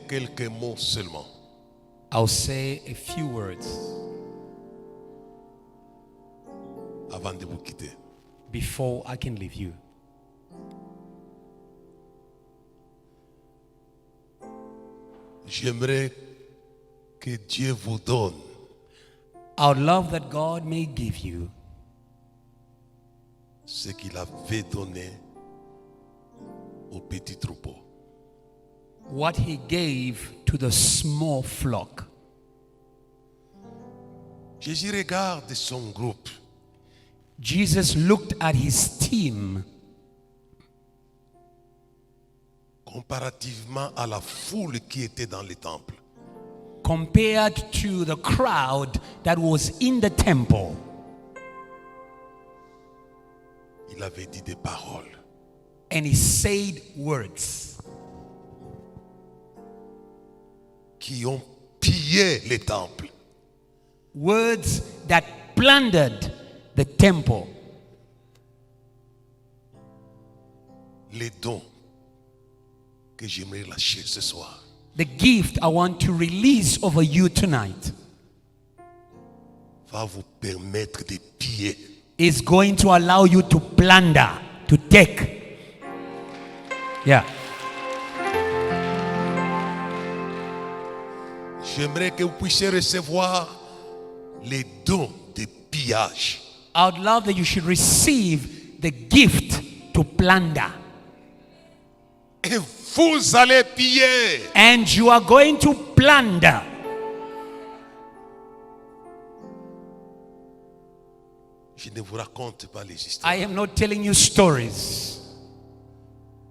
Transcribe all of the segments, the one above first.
quelques mots seulement. I'll say a few words Avant de vous quitter. before I can leave you. J'aimerais que Dieu vous donne I would love that God may give you ce qu'il avait donné au petit troupeau. what he gave to the small flock. Jésus regarde son groupe. Jesus looked at his team Comparativement à la foule qui était dans le temple. compared to the crowd that was in the temple. Il avait dit des paroles. And he said words Qui ont pillé le temple. words that plundered the temple. Les dons que j'aimerais lâcher ce soir. The gift I want to release over you tonight Va vous permettre de piller. is going to allow you to plunder, to take. Yeah. J'aimerais que vous puissiez recevoir les dons de pillage. I would love that you should receive the gift to plunder. Et vous allez piller. And you are going to plunder. Je ne vous raconte pas les histoires. I am not telling you stories.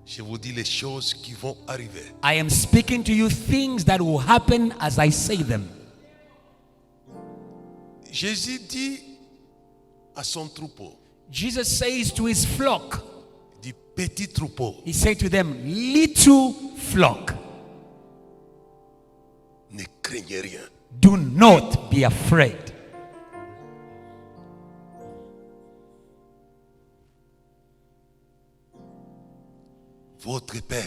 Je vous dis les choses qui vont arriver. I am speaking to you things that will happen as I say them. Jésus dit à son troupeau, Jesus says to his flock, du petit troupeau, he said to them, little flock, ne craignez rien. do not be afraid. Votre Père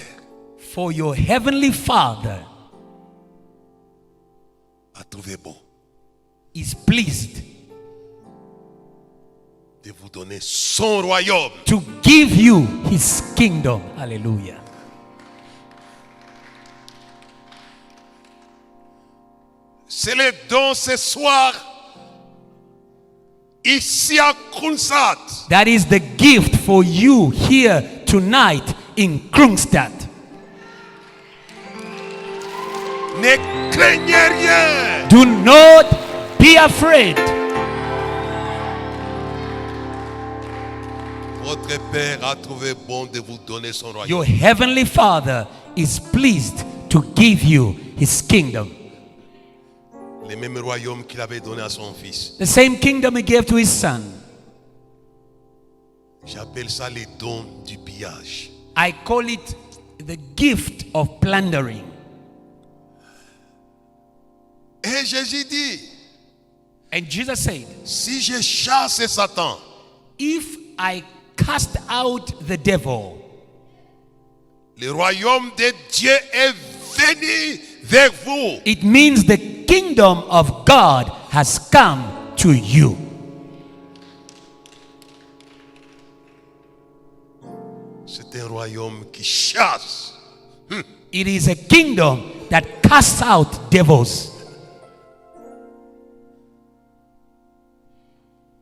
For your heavenly Father a trouvé bon is pleased de vous donner son royaume. to give you his kingdom. Hallelujah. C'est le don ce soir, ici à Kronstadt. That is the gift for you here tonight in Kronstadt. Ne craignez rien. Do not be afraid. Votre Père a trouvé bon de vous donner son royaume. Your heavenly Father is pleased to give you his kingdom. Le même royaume qu'il avait donné à son fils. The same kingdom he gave to his son. J'appelle ça les dons du pillage. I call it the gift of plundering. Et Jésus dit, And Jesus said, si je chasse Satan, if I cast out the devil, le royaume de Dieu est venu vers vous. it means the kingdom of God has come to you. C'est un royaume qui chasse. It is a kingdom that casts out devils.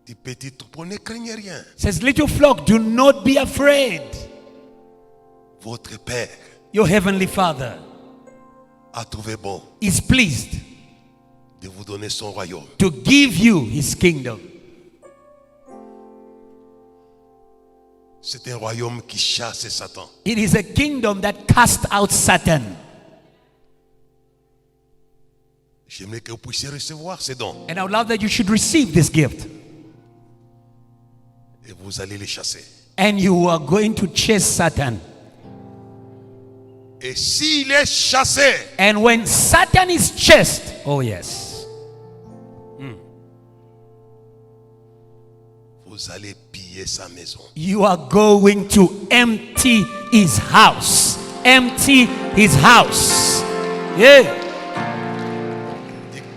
Du petit troupeau, ne craignez rien. Says, little flock, do not be afraid. Votre Père Your heavenly Father a trouvé bon is pleased de vous donner son royaume. to give you his kingdom. C'est un royaume qui chasse Satan. It is a kingdom that casts out Satan. J'aimerais que vous puissiez recevoir ces dons. And I would love that you should receive this gift. Et vous allez les chasser. And you are going to chase Satan. Et s'il est chassé, And when Satan is chased, oh yes, vous allez piller sa maison. you are going to empty his house. Empty his house. Yeah.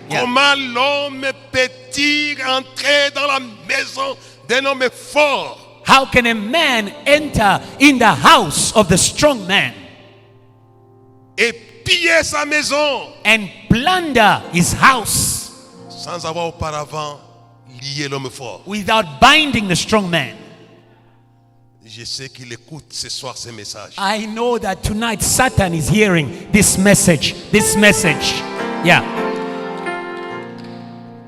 Yeah. Comment l'homme peut-il entrer dans la maison d'un homme fort? How can a man enter in the house of the strong man Et piller sa maison and plunder his house sans avoir auparavant lié l'homme fort? without binding the strong man? Je sais qu'il écoute ce soir ces messages. I know that tonight Satan is hearing this message. This message. Yeah.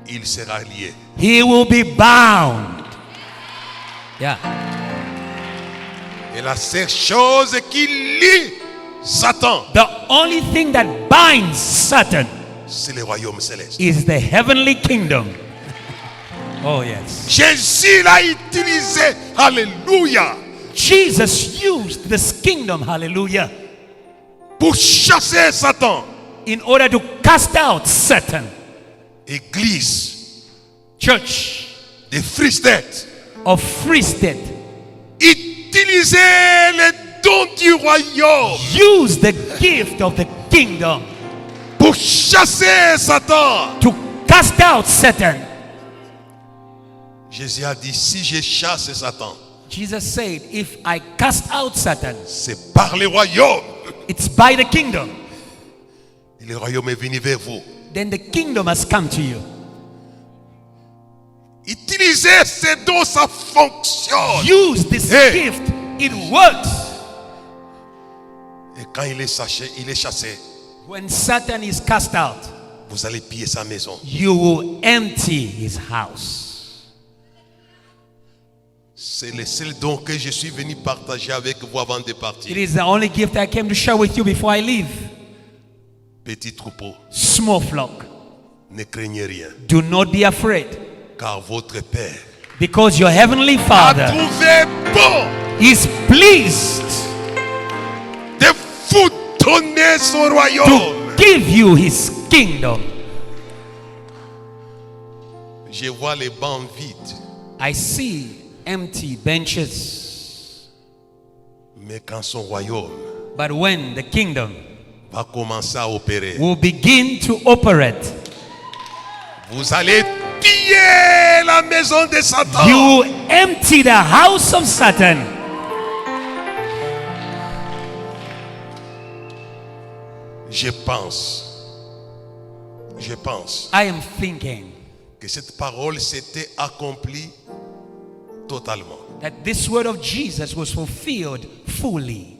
Il sera lié. He will be bound. Yeah. Et la seule chose qui lie Satan, The only thing that binds Satan c'est le royaume céleste. is the heavenly kingdom. Oh yes. Jésus l'a utilisé. Alléluia. Jesus used this kingdom, hallelujah, Pour chasser Satan. in order to cast out Satan. Église Church de Free State. of Free State, Utilisez les dons du royaume use the gift of the kingdom pour chasser Satan. to cast out Satan. Jésus a dit, si je chasse Satan, Jesus said, if I cast out Satan, c'est par le royaume. it's by the kingdom. Et le royaume est venu vers vous. Then the kingdom has come to you. Utilisez ces dons, ça fonctionne. Use this Hey. gift. It works. Et quand il est chassé, When Satan is cast out, vous allez piller sa maison. you will empty his house. C'est le seul don que je suis venu partager avec vous avant de It partir. is the only gift I came to share with you before I leave. Petit troupeau, Small flock, ne craignez rien, do not be afraid, car votre Père because your heavenly a Father trouvé bon is pleased de vous donner son royaume. to give you his kingdom. Je vois les bancs vides, I see empty benches, mais quand son royaume but when the kingdom va commencer à opérer, will begin to operate, vous allez piller la maison de Satan. you empty the house of Satan. Je pense I am thinking que cette parole s'était accomplie totalement. that this word of Jesus was fulfilled fully.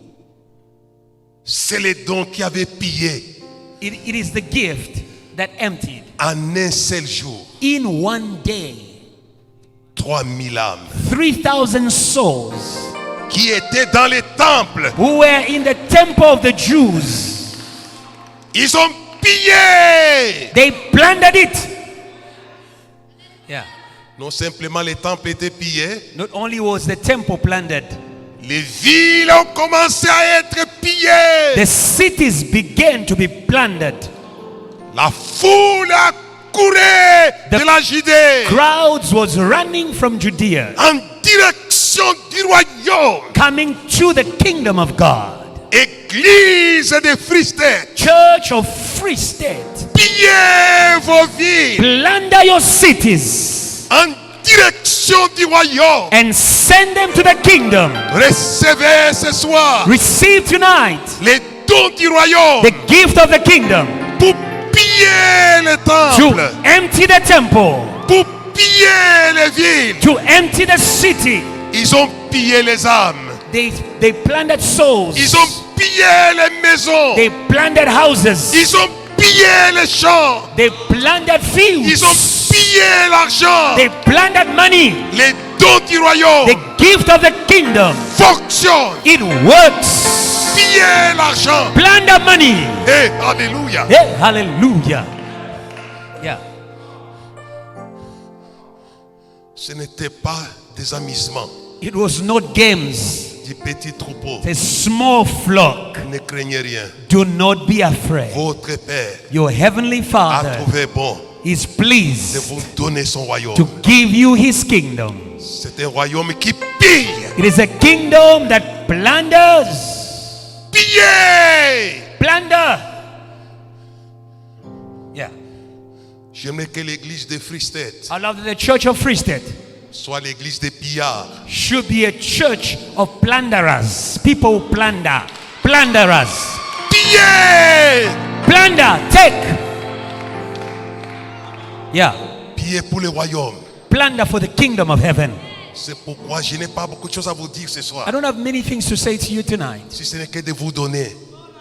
C'est les dons qui avaient pillé It is the gift that emptied en un seul jour in one day 3000 âmes 3,000 souls qui étaient dans les temples. who were in the temple of the Jews. Ils ont pillé. They plundered it. Yeah. Non simplement les temples étaient pillés, Not only was the temple plundered, les villes ont commencé à être pillées. the cities began to be plundered. La foule a couru de la Judée Crowds was running from Judea, en direction du royaume. coming to the kingdom of God. Église de Free State, Church of Free State, pillez vos villes plunder your cities en direction du royaume. and send them to the kingdom. Recevez ce soir Receive tonight les dons du royaume the gift of the kingdom pour piller les to temples, empty the temple, pour piller les villes. to empty the city. Ils ont pillé les âmes, They plundered souls. ils ont pillé les maisons, They plundered houses. ils ont pillé les champs, They plundered ils ont fields. pillé l'argent. They plundered money. Les dons du royaume The gift of the kingdom, fonctionnent. it works. Piller l'argent. Plunder money. Et alléluia. Hey, hallelujah. Yeah. Ce n'était pas des amusements, It was not games. des petits troupeaux. A small flock. Ne craignez rien. Do not be afraid. Votre Père Your heavenly a Father trouvé bon is de pleased vous donner son royaume. to give you his kingdom. C'est un royaume qui pille. It is a kingdom that plunders. Piller. Plunder. J'aimerais que l'église de Freestead I love that the church of Freestead soit l'église des pillards. should be a church of plunderers. People who plunder. Plunderers. Piller! Plunder. Take. Yeah. Piller pour le royaume. Plunder for the kingdom of heaven. C'est pourquoi je n'ai pas beaucoup de choses à vous dire ce soir. I don't have many things to say to you tonight. Si ce n'est que de vous donner.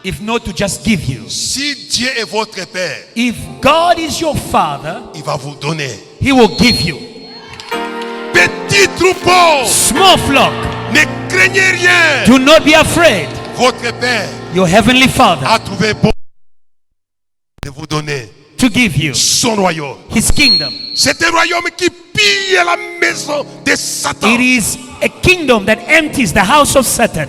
If not to just give you. Si Dieu est votre Père, If God is your Father, il va vous donner. He will give you. Petit troupeau, Small flock, ne craignez rien. do not be afraid. Votre Père Your heavenly Father a trouvé bon de vous donner to give you son royaume. His kingdom. C'est un royaume qui pille la maison de Satan. It is a kingdom that empties the house of Satan.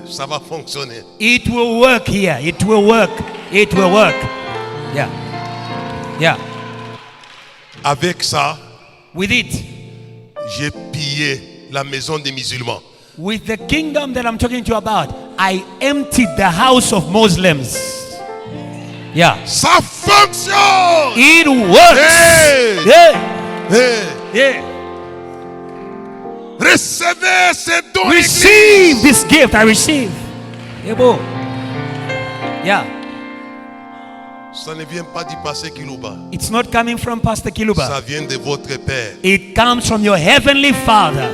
Ça va fonctionner. It will work here. It will work. It will work. Yeah. Yeah. Avec ça, With it, j'ai pillé la maison des musulmans. with the kingdom that I'm talking to you about, I emptied the house of Muslims. Yeah. Ça fonctionne. It works. Hey! Yeah. Hey, Yeah. recevez ces dons. Receive this gift. I receive. Ebo. Yeah. Ça ne vient pas du passé Kiluba. It's not coming from Pastor Kiluba. Ça vient de votre Père. It comes from your heavenly Father.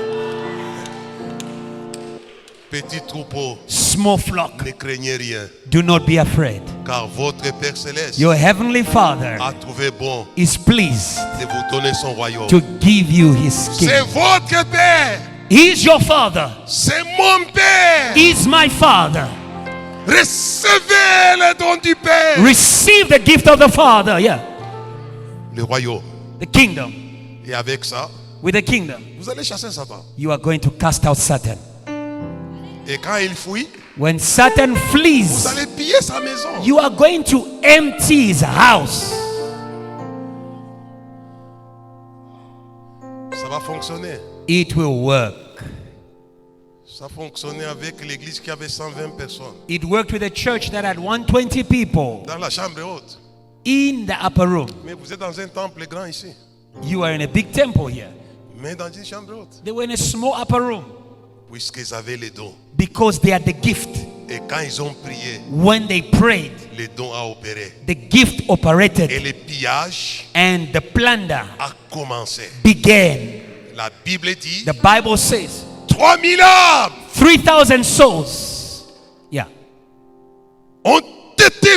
Petit troupeau, Small flock, ne craignez rien. do not be afraid. Car votre Père Céleste Your heavenly Father a trouvé bon is pleased de vous donner son royaume. to give you His C'est kingdom. votre Père. He is your Father. C'est mon Père. He is my Father. Recevez le don du Père. Receive the gift of the Father. Yeah. Le royaume. The kingdom. Et avec ça, With the kingdom, vous allez chasser Satan. you are going to cast out Satan. Et quand il fuit, When Satan vous flees, allez piller sa maison. you are going to empty his house. Ça va fonctionner. It will work. Ça fonctionnait avec l'église qui avait 120 personnes. It worked with a church that had 120 people Dans la chambre haute. in the upper room. Mais vous êtes dans un temple grand ici. You are in a big temple here. Mais dans une chambre haute. They were in a small upper room Puisqu'ils avaient les dons. because they had the gift. Et quand ils ont prié, When they prayed, les dons a opéré. the gift Et operated le pillage and the plunder a commencé. began. La Bible dit The Bible says 3000 âmes 3,000 souls. Yeah. ont été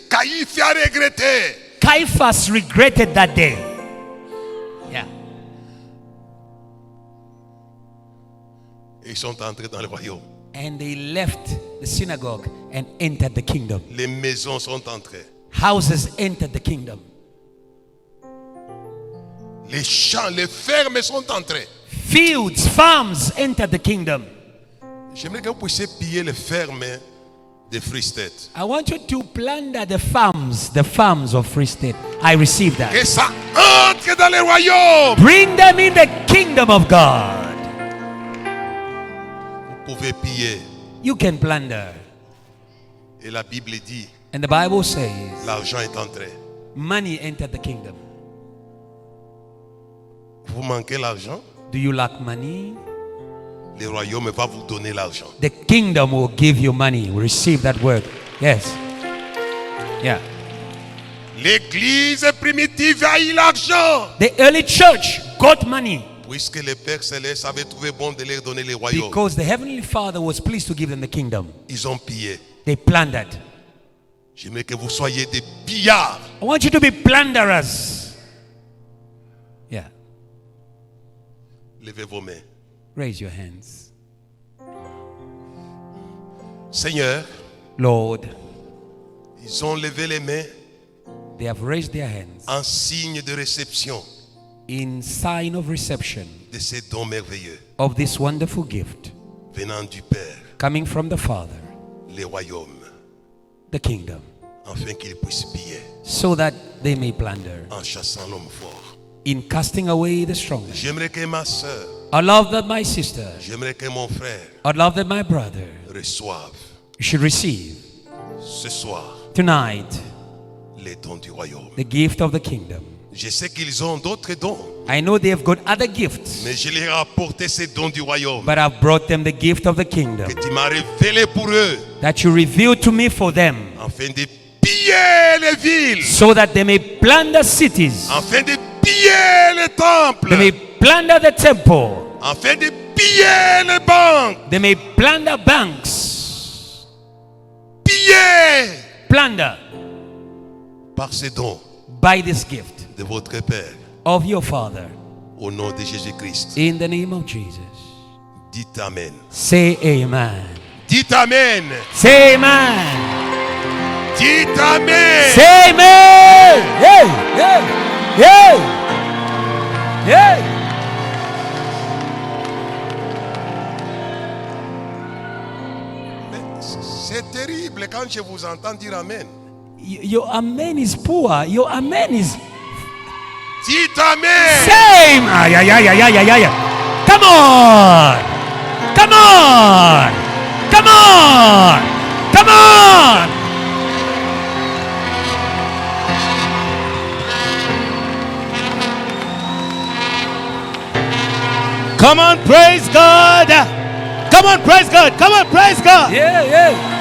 Caïphe a regretté. Caiaphas regretted that day. Yeah. Et ils sont entrés dans le royaume. And they left the synagogue and entered the kingdom. Les maisons sont entrées. Houses entered the kingdom. Les champs, les fermes sont entrées. Fields, farms entered the kingdom. J'aimerais que vous puissiez piller les fermes de Freestead. I want you to plunder the farms of Free State. I receive that. Que ça entre dans le royaume. Bring them in the kingdom of God. Vous pouvez piller. You can plunder. Et la Bible dit, And the Bible says, l'argent est entré. money entered the kingdom. Vous manquez l'argent, Do you lack money? le royaume va vous donner l'argent. The kingdom will give you money. Receive that word. Yes. Yeah. L'église primitive a eu l'argent. The early church got money Puisque le Père Céleste avait trouvé bon de leur donner le royaume. because the heavenly Father was pleased to give them the kingdom. Ils ont pillé. They plundered. J'aimerais que vous soyez des pillards. I want you to be plunderers. Yeah. Levez vos mains. Raise your hands. Seigneur, Lord, ils ont levé les mains they have raised their hands en signe de réception in sign of reception de ces dons merveilleux of this wonderful gift venant du Père, coming from the Father, les royaumes, the kingdom, afin qu'ils puissent piller so that they may plunder en chassant l'homme fort. in casting away the strong. J'aimerais que ma soeur, I love that my sister, j'aimerais que mon frère I love that my brother reçoive should receive ce soir tonight les dons du royaume. The gift of the kingdom. Je sais qu'ils ont d'autres dons, I know they have got other gifts, mais je leur ai apporté ces dons du royaume but I've brought them the gift of the kingdom que tu m'as révélé pour eux, that you revealed to me for them, afin de piller les villes, so that they may plunder cities, afin de piller les temples, they may plunder the temple, afin de piller les banques, they may plunder banks, piller plunder par ces dons by this gift de votre Père, of your Father. au nom de Jésus-Christ. In the name of Jesus. Dites Amen. Say amen. Dites Amen. Say amen. Dites Amen. Say amen. Hey, hey, hey, hey. Mais c'est terrible quand je vous entends dire Amen. Your amen is poor. Your amen is Dites Amen. same. Ay, ay, ay, ay, ay, ay, ay. Come on. Come on. Come on. Come on. Come on, praise God. Come on, praise God. Come on, praise God. Yeah, yeah.